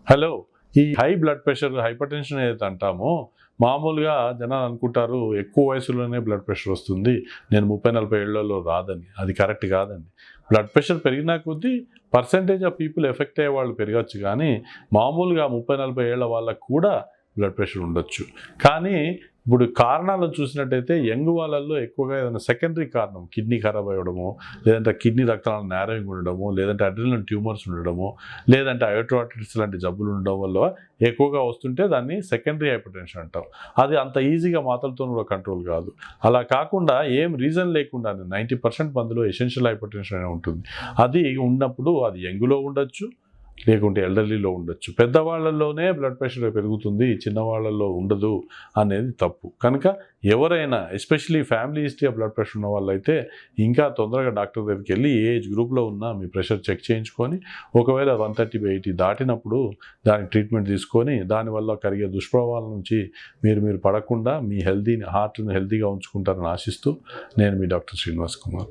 Hello. ఈ high blood pressure, hyper tension ఏదైతే అంటామో, మామూలుగా జనాలు అనుకుంటారు ఎక్కువ వయసులోనే బ్లడ్ ప్రెషర్ వస్తుంది, నేను 30-40 ఏళ్లలో రాదని. అది కరెక్ట్ కాదండి. బ్లడ్ ప్రెషర్ పెరిగినా కొద్దీ పర్సంటేజ్ ఆఫ్ పీపుల్ ఎఫెక్ట్ అయ్యే వాళ్ళు పెరగచ్చు, కానీ మామూలుగా 30-40 ఏళ్ల వాళ్ళకు కూడా బ్లడ్ ప్రెషర్ ఉండొచ్చు. కానీ ఇప్పుడు కారణాలను చూసినట్టయితే యంగ్ వాళ్ళల్లో ఎక్కువగా ఏదైనా సెకండరీ కారణం, కిడ్నీ ఖరాబ్ అవ్వడము, లేదంటే కిడ్నీ రక్తనాళాలు నేరోయింగ్ ఉండడము, లేదంటే అడ్రినల్ ట్యూమర్స్ ఉండడము, లేదంటే అయోట్రాటిస్ లాంటి జబ్బులు ఉండడం వల్ల ఎక్కువగా వస్తుంటే దాన్ని సెకండరీ హైపర్ టెన్షన్ అంటాం. అది అంత ఈజీగా మాత్రలతో కూడా కంట్రోల్ కాదు. అలా కాకుండా ఏం రీజన్ లేకుండా 90% మందిలో ఎసెన్షియల్ హైపర్ టెన్షన్ అనే ఉంటుంది. అది ఉన్నప్పుడు అది యంగ్లో ఉండొచ్చు, లేకుంటే ఎల్డర్లీలో ఉండొచ్చు. పెద్దవాళ్ళలోనే బ్లడ్ ప్రెషర్ పెరుగుతుంది, చిన్నవాళ్ళలో ఉండదు అనేది తప్పు. కనుక ఎవరైనా especially family history of blood pressure ఉన్న వాళ్ళైతే ఇంకా తొందరగా డాక్టర్ దగ్గరికి వెళ్ళి ఏ ఏజ్ గ్రూప్లో ఉన్నా మీ ప్రెషర్ చెక్ చేయించుకొని, ఒకవేళ 130/80 దాటినప్పుడు దానికి ట్రీట్మెంట్ తీసుకొని, దానివల్ల కలిగే దుష్ప్రభావాల నుంచి మీరు పడకుండా మీ హార్ట్ని హెల్తీగా ఉంచుకుంటారని ఆశిస్తూ, నేను మీ డాక్టర్ శ్రీనివాస్ కుమార్.